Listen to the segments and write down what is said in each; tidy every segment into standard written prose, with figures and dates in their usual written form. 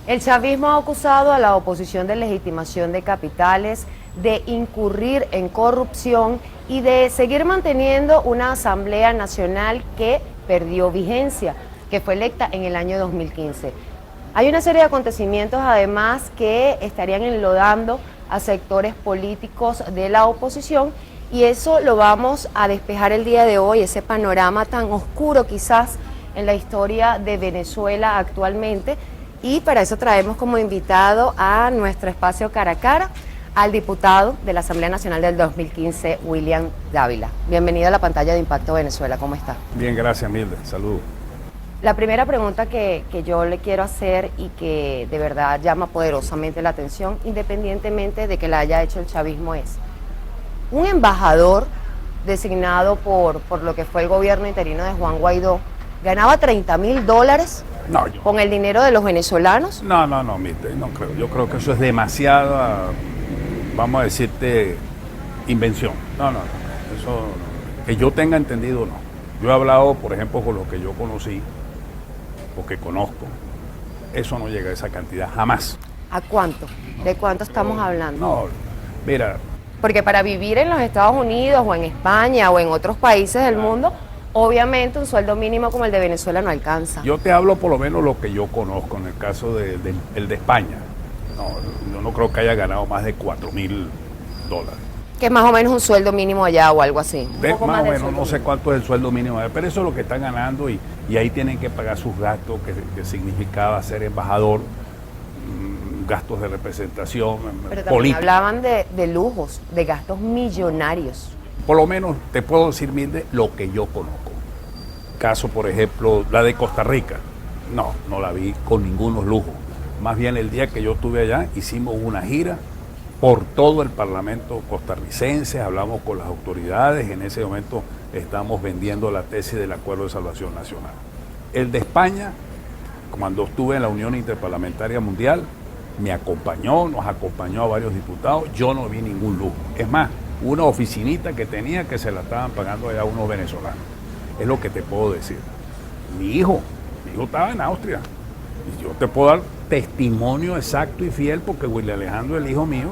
El chavismo ha acusado a la oposición de legitimación de capitales, de incurrir en corrupción y de seguir manteniendo una Asamblea Nacional que perdió vigencia, que fue electa en el año 2015. Hay una serie de acontecimientos además que estarían enlodando a sectores políticos de la oposición y eso lo vamos a despejar el día de hoy, ese panorama tan oscuro quizás en la historia de Venezuela actualmente. Y para eso traemos como invitado a nuestro espacio Cara a Cara al diputado de la Asamblea Nacional del 2015, William Dávila. Bienvenido a la pantalla de Impacto Venezuela, ¿cómo está? Bien, gracias, Milde. Saludos. La primera pregunta que yo le quiero hacer y que de verdad llama poderosamente la atención, independientemente de que la haya hecho el chavismo, es un embajador designado por lo que fue el gobierno interino de Juan Guaidó, ganaba $30.000 con el dinero de los venezolanos. No, Milde, no creo. Yo creo que eso es demasiada, vamos a decirte, invención. No. Eso, que yo tenga entendido, no. Yo he hablado, por ejemplo, con los que yo conocí, o que conozco. Eso no llega a esa cantidad, jamás. ¿A cuánto? ¿De cuánto estamos hablando? No, mira. Porque para vivir en los Estados Unidos o en España o en otros países del mundo, obviamente un sueldo mínimo como el de Venezuela no alcanza. Yo te hablo por lo menos lo que yo conozco, en el caso el de España. Yo no creo que haya ganado más de $4.000. Que es más o menos un sueldo mínimo allá o algo así. Más o menos, no sé cuánto es el sueldo mínimo allá, pero eso es lo que están ganando y ahí tienen que pagar sus gastos, que significaba ser embajador, gastos de representación, pero también hablaban de lujos, de gastos millonarios. Por lo menos te puedo decir, Milde, lo que yo conozco. Caso, por ejemplo, la de Costa Rica. No la vi con ningunos lujos. Más bien el día que yo estuve allá, hicimos una gira por todo el Parlamento costarricense, hablamos con las autoridades, en ese momento estamos vendiendo la tesis del Acuerdo de Salvación Nacional. El de España, cuando estuve en la Unión Interparlamentaria Mundial, nos acompañó a varios diputados, yo no vi ningún lujo. Es más, una oficinita que tenía que se la estaban pagando allá unos venezolanos. Es lo que te puedo decir. Mi hijo estaba en Austria. Y yo te puedo dar testimonio exacto y fiel porque William Alejandro, el hijo mío,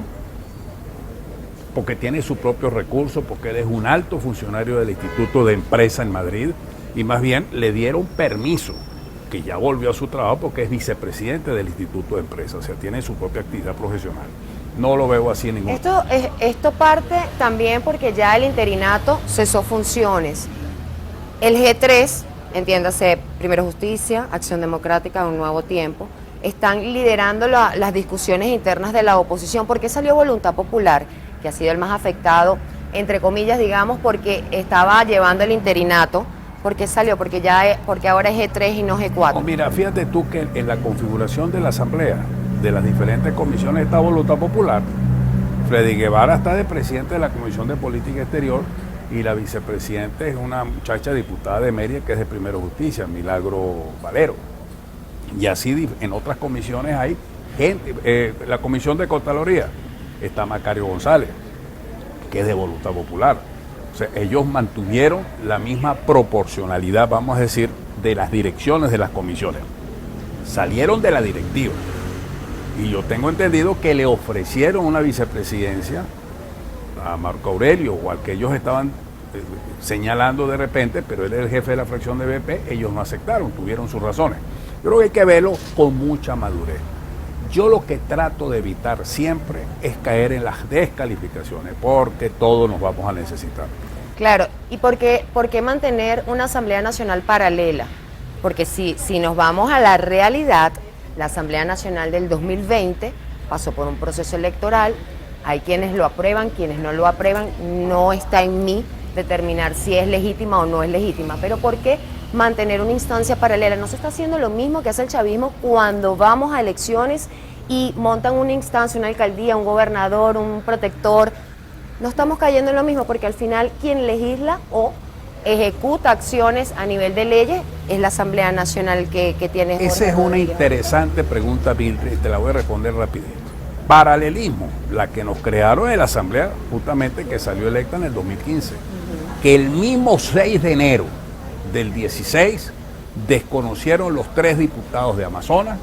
porque tiene sus propios recursos, porque él es un alto funcionario del Instituto de Empresa en Madrid y más bien le dieron permiso, que ya volvió a su trabajo porque es vicepresidente del Instituto de Empresa, o sea, tiene su propia actividad profesional. No lo veo así en ningún momento. Esto parte también porque ya el interinato cesó funciones. El G3, entiéndase, Primero Justicia, Acción Democrática, Un Nuevo Tiempo, están liderando las discusiones internas de la oposición. ¿Por qué salió Voluntad Popular, que ha sido el más afectado, entre comillas, digamos, porque estaba llevando el interinato? ¿Por qué salió? Porque ahora es G3 y no G4. Mira, fíjate tú que en la configuración de la Asamblea, de las diferentes comisiones, está Voluntad Popular. Freddy Guevara está de presidente de la Comisión de Política Exterior y la vicepresidenta es una muchacha diputada de Mérida que es de Primero Justicia, Milagro Valero. Y así en otras comisiones hay gente. La Comisión de Contraloría está Macario González, que es de Voluntad Popular. O sea, ellos mantuvieron la misma proporcionalidad, vamos a decir, de las direcciones de las comisiones. Salieron de la directiva. Y yo tengo entendido que le ofrecieron una vicepresidencia a Marco Aurelio o al que ellos estaban señalando de repente, pero él es el jefe de la fracción de BP, ellos no aceptaron, tuvieron sus razones. Yo creo que hay que verlo con mucha madurez. Yo lo que trato de evitar siempre es caer en las descalificaciones, porque todos nos vamos a necesitar. Claro, ¿y por qué mantener una Asamblea Nacional paralela? Porque si nos vamos a la realidad, la Asamblea Nacional del 2020 pasó por un proceso electoral, hay quienes lo aprueban, quienes no lo aprueban, no está en mí determinar si es legítima o no es legítima, pero ¿por qué mantener una instancia paralela? No se está haciendo lo mismo que hace el chavismo cuando vamos a elecciones y montan una instancia, una alcaldía, un gobernador, un protector. No estamos cayendo en lo mismo porque al final quien legisla o ejecuta acciones a nivel de leyes es la Asamblea Nacional que tiene. Esa es una interesante pregunta, Bill, y te la voy a responder rapidito. Paralelismo, la que nos crearon en la Asamblea, justamente que salió electa en el 2015, que el mismo 6 de enero del 16 desconocieron los 3 diputados de Amazonas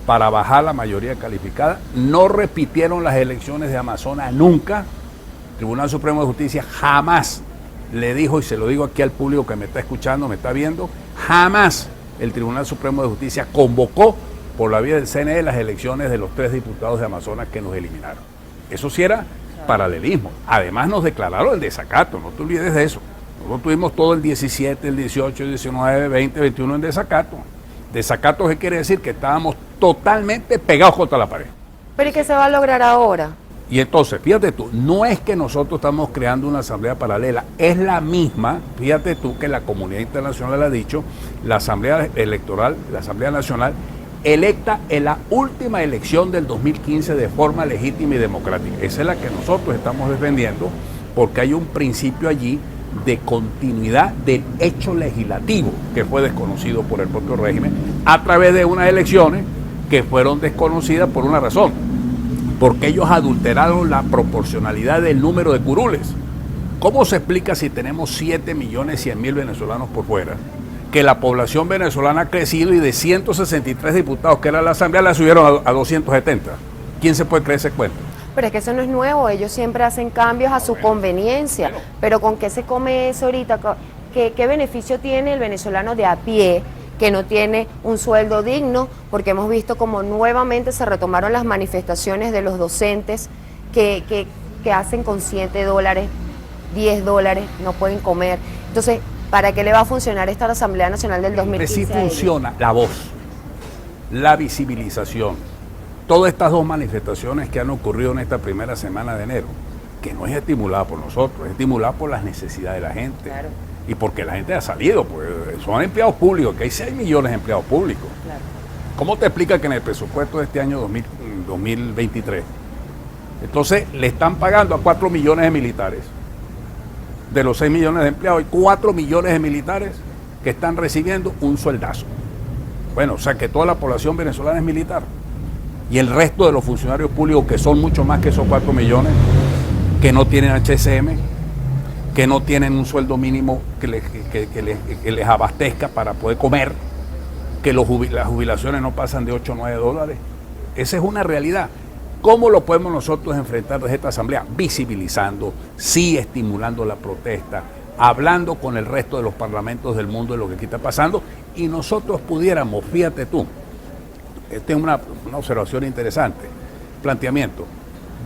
para bajar la mayoría calificada. No repitieron las elecciones de Amazonas nunca. El Tribunal Supremo de Justicia jamás le dijo, y se lo digo aquí al público que me está escuchando, me está viendo, jamás el Tribunal Supremo de Justicia convocó por la vía del CNE las elecciones de los 3 diputados de Amazonas que nos eliminaron. Eso sí era paralelismo. Además nos declararon el desacato, no te olvides de eso. Nosotros tuvimos todo el 17, el 18, el 19, 20, 21 en desacato. Desacato, ¿qué quiere decir? Que estábamos totalmente pegados contra la pared. ¿Pero y qué se va a lograr ahora? Y entonces, fíjate tú, no es que nosotros estamos creando una asamblea paralela, es la misma, fíjate tú que la comunidad internacional ha dicho, la asamblea electoral, la asamblea nacional, electa en la última elección del 2015 de forma legítima y democrática. Esa es la que nosotros estamos defendiendo, porque hay un principio allí de continuidad del hecho legislativo que fue desconocido por el propio régimen a través de unas elecciones que fueron desconocidas por una razón, porque ellos adulteraron la proporcionalidad del número de curules. ¿Cómo se explica si tenemos 7.100.000 venezolanos por fuera, que la población venezolana ha crecido y de 163 diputados que era la asamblea la subieron a 270? ¿Quién se puede creer ese cuento? Pero es que eso no es nuevo, ellos siempre hacen cambios a su conveniencia. Pero ¿con qué se come eso ahorita? ¿Qué beneficio tiene el venezolano de a pie que no tiene un sueldo digno? Porque hemos visto como nuevamente se retomaron las manifestaciones de los docentes que hacen con $7, $10, no pueden comer. Entonces, ¿para qué le va a funcionar esta Asamblea Nacional del 2015? Sí funciona la voz, la visibilización. Todas estas dos manifestaciones que han ocurrido en esta primera semana de enero, que no es estimulada por nosotros, es estimulada por las necesidades de la gente. Claro. Y porque la gente ha salido, pues son empleados públicos, que hay 6 millones de empleados públicos. Claro. ¿Cómo te explica que en el presupuesto de este año 2023, entonces le están pagando a 4 millones de militares? De los 6 millones de empleados, hay 4 millones de militares que están recibiendo un sueldazo. Bueno, o sea que toda la población venezolana es militar. Y el resto de los funcionarios públicos, que son mucho más que esos 4 millones, que no tienen HSM, que no tienen un sueldo mínimo que les abastezca para poder comer, que las jubilaciones no pasan de 8 o 9 dólares. Esa es una realidad. ¿Cómo lo podemos nosotros enfrentar desde esta asamblea? Visibilizando, sí estimulando la protesta, hablando con el resto de los parlamentos del mundo de lo que aquí está pasando, y nosotros pudiéramos, fíjate tú, esta es una observación interesante, planteamiento.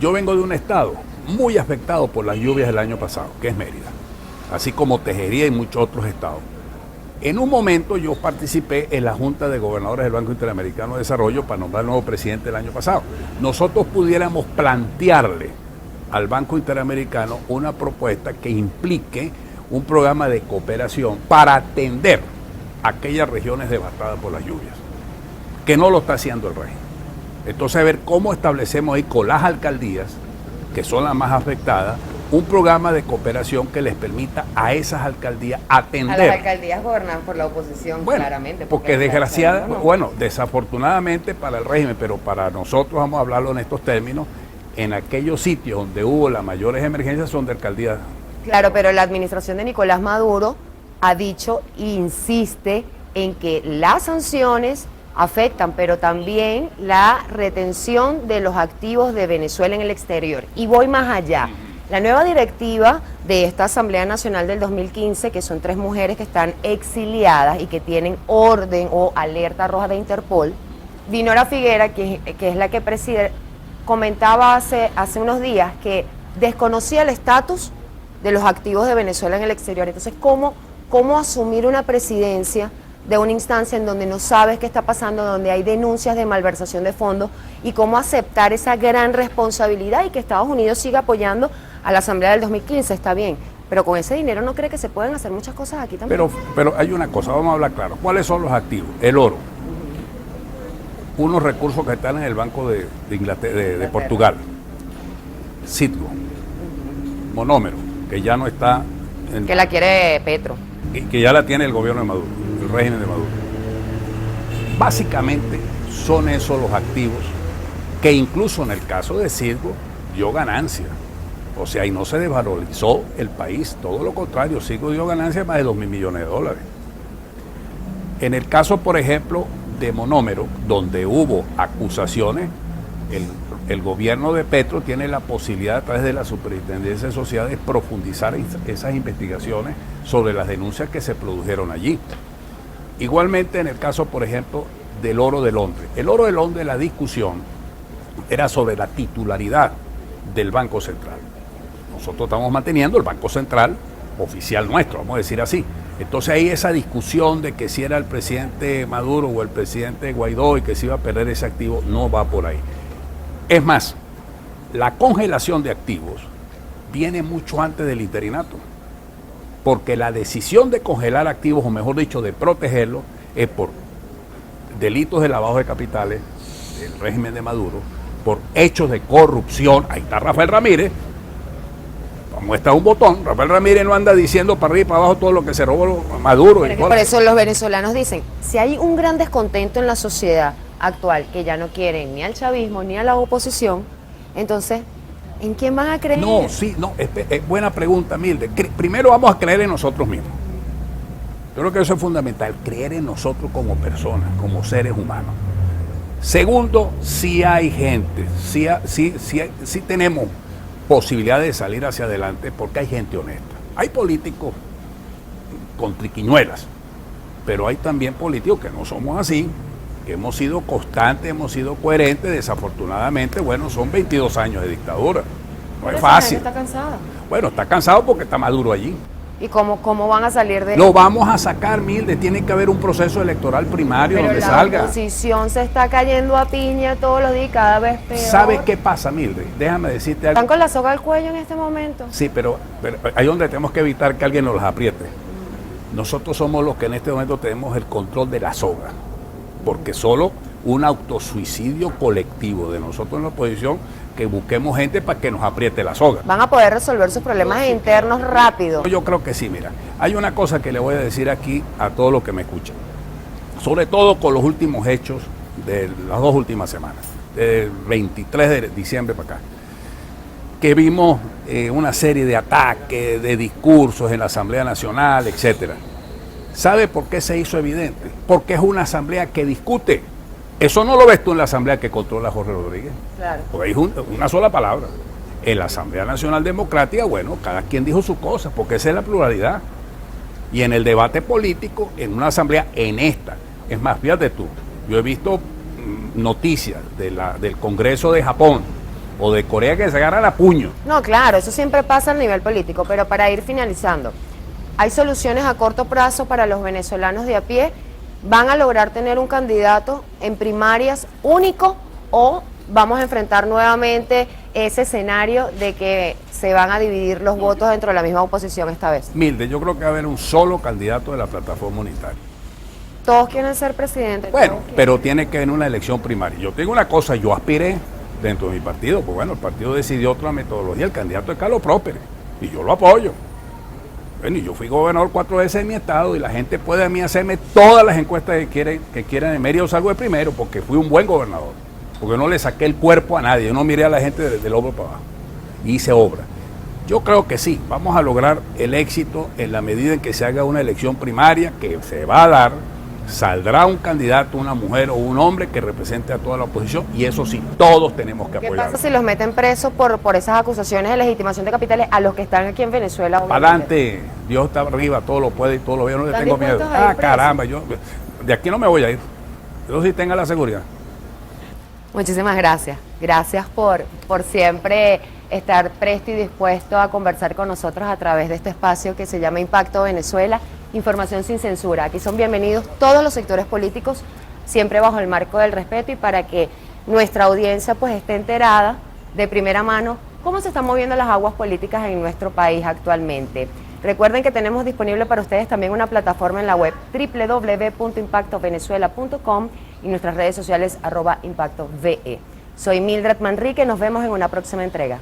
Yo vengo de un estado muy afectado por las lluvias del año pasado, que es Mérida, así como Tejería y muchos otros estados. En un momento yo participé en la Junta de Gobernadores del Banco Interamericano de Desarrollo para nombrar al nuevo presidente el año pasado. Nosotros pudiéramos plantearle al Banco Interamericano una propuesta que implique un programa de cooperación para atender aquellas regiones devastadas por las lluvias, que no lo está haciendo el régimen. Entonces, a ver cómo establecemos ahí con las alcaldías, que son las más afectadas, un programa de cooperación que les permita a esas alcaldías atender. A las alcaldías gobernadas por la oposición, bueno, claramente. Porque desafortunadamente para el régimen, pero para nosotros, vamos a hablarlo en estos términos, en aquellos sitios donde hubo las mayores emergencias son de alcaldías. Claro, pero la administración de Nicolás Maduro ha dicho e insiste en que las sanciones afectan, pero también la retención de los activos de Venezuela en el exterior. Y voy más allá. La nueva directiva de esta Asamblea Nacional del 2015, que son 3 mujeres que están exiliadas y que tienen orden o alerta roja de Interpol, Dinora Figuera, que es la que preside, comentaba hace unos días que desconocía el estatus de los activos de Venezuela en el exterior. Entonces, ¿cómo asumir una presidencia de una instancia en donde no sabes qué está pasando, donde hay denuncias de malversación de fondos, y cómo aceptar esa gran responsabilidad y que Estados Unidos siga apoyando a la Asamblea del 2015? Está bien, pero con ese dinero ¿no cree que se pueden hacer muchas cosas aquí también? Pero hay una cosa, vamos a hablar claro. ¿Cuáles son los activos? El oro. Unos recursos que están en el Banco de Portugal. Citgo. Monómero, que ya no está... que la quiere Petro. Que ya la tiene el gobierno de Maduro, el régimen de Maduro. Básicamente son esos los activos que incluso en el caso de Citgo dio ganancia. O sea, y no se desvalorizó el país, todo lo contrario, Citgo dio ganancia de más de $2.000 millones. En el caso, por ejemplo, de Monómero, donde hubo acusaciones, el gobierno de Petro tiene la posibilidad a través de la Superintendencia de Sociedades profundizar esas investigaciones sobre las denuncias que se produjeron allí. Igualmente en el caso, por ejemplo, del Oro de Londres. El Oro de Londres, la discusión era sobre la titularidad del Banco Central. Nosotros estamos manteniendo el Banco Central oficial nuestro, vamos a decir así. Entonces ahí esa discusión de que si era el presidente Maduro o el presidente Guaidó y que se iba a perder ese activo, no va por ahí. Es más, la congelación de activos viene mucho antes del interinato, porque la decisión de congelar activos, o mejor dicho, de protegerlos, es por delitos de lavado de capitales del régimen de Maduro, por hechos de corrupción. Ahí está Rafael Ramírez, muestra un botón. Rafael Ramírez no anda diciendo para arriba y para abajo todo lo que se robó Maduro. Por eso los venezolanos dicen, si hay un gran descontento en la sociedad actual, que ya no quieren ni al chavismo ni a la oposición, entonces, ¿en quién van a creer? No, sí, no, es buena pregunta, Milde. Primero vamos a creer en nosotros mismos. Yo creo que eso es fundamental, creer en nosotros como personas, como seres humanos. Segundo, sí hay gente, sí tenemos posibilidad de salir hacia adelante porque hay gente honesta. Hay políticos con triquiñuelas, pero hay también políticos que no somos así, que hemos sido constantes, hemos sido coherentes. Desafortunadamente, bueno, son 22 años de dictadura. No es fácil. Está cansada. Bueno, está cansado porque está Maduro allí. ¿Y cómo van a salir de...? Lo vamos a sacar, Milde. Tiene que haber un proceso electoral primario donde salga. Pero la oposición se está cayendo a piña todos los días, cada vez peor. ¿Sabes qué pasa, Milde? Déjame decirte algo. Están con la soga al cuello en este momento. Sí, pero ahí donde tenemos que evitar que alguien nos las apriete. Nosotros somos los que en este momento tenemos el control de la soga, porque solo un autosuicidio colectivo de nosotros en la oposición, que busquemos gente para que nos apriete la soga. ¿Van a poder resolver sus problemas internos rápido? Yo creo que sí, mira. Hay una cosa que le voy a decir aquí a todos los que me escuchan, sobre todo con los últimos hechos de las 2 últimas semanas, del 23 de diciembre para acá, que vimos una serie de ataques, de discursos en la Asamblea Nacional, etcétera. ¿Sabe por qué se hizo evidente? Porque es una asamblea que discute. Eso no lo ves tú en la asamblea que controla Jorge Rodríguez. Claro. Porque hay una sola palabra. En la Asamblea Nacional Democrática, bueno, cada quien dijo su cosa, porque esa es la pluralidad. Y en el debate político, en una asamblea, en esta. Es más, fíjate tú, yo he visto noticias del Congreso de Japón o de Corea que se agarran a puño. No, claro, eso siempre pasa a nivel político, pero para ir finalizando, ¿hay soluciones a corto plazo para los venezolanos de a pie? ¿Van a lograr tener un candidato en primarias único o vamos a enfrentar nuevamente ese escenario de que se van a dividir los votos dentro de la misma oposición esta vez? Milde, yo creo que va a haber un solo candidato de la plataforma unitaria. Todos quieren ser presidente. Bueno, pero tiene que haber una elección primaria. Yo te digo una cosa, yo aspiré dentro de mi partido, pues bueno, el partido decidió otra metodología, el candidato es Carlos Próspero, y yo lo apoyo. Bueno, y yo fui gobernador 4 veces en mi estado y la gente puede a mí hacerme todas las encuestas que quieran en Mérida, yo salgo de primero porque fui un buen gobernador, porque no le saqué el cuerpo a nadie, yo no miré a la gente del hombro para abajo, y hice obra. Yo creo que sí, vamos a lograr el éxito en la medida en que se haga una elección primaria que se va a dar, saldrá un candidato, una mujer o un hombre que represente a toda la oposición y eso sí, todos tenemos que apoyar. ¿Qué pasa si los meten presos por esas acusaciones de legitimación de capitales a los que están aquí en Venezuela? Para adelante, Dios está arriba, todo lo puede y todo lo ve, yo no le tengo miedo. Caramba, yo de aquí no me voy a ir. Yo sí tenga la seguridad. Muchísimas gracias. Gracias por siempre estar presto y dispuesto a conversar con nosotros a través de este espacio que se llama Impacto Venezuela. Información sin censura. Aquí son bienvenidos todos los sectores políticos, siempre bajo el marco del respeto y para que nuestra audiencia pues esté enterada de primera mano cómo se están moviendo las aguas políticas en nuestro país actualmente. Recuerden que tenemos disponible para ustedes también una plataforma en la web www.impactovenezuela.com y nuestras redes sociales @ImpactoVE. Soy Mildred Manrique, nos vemos en una próxima entrega.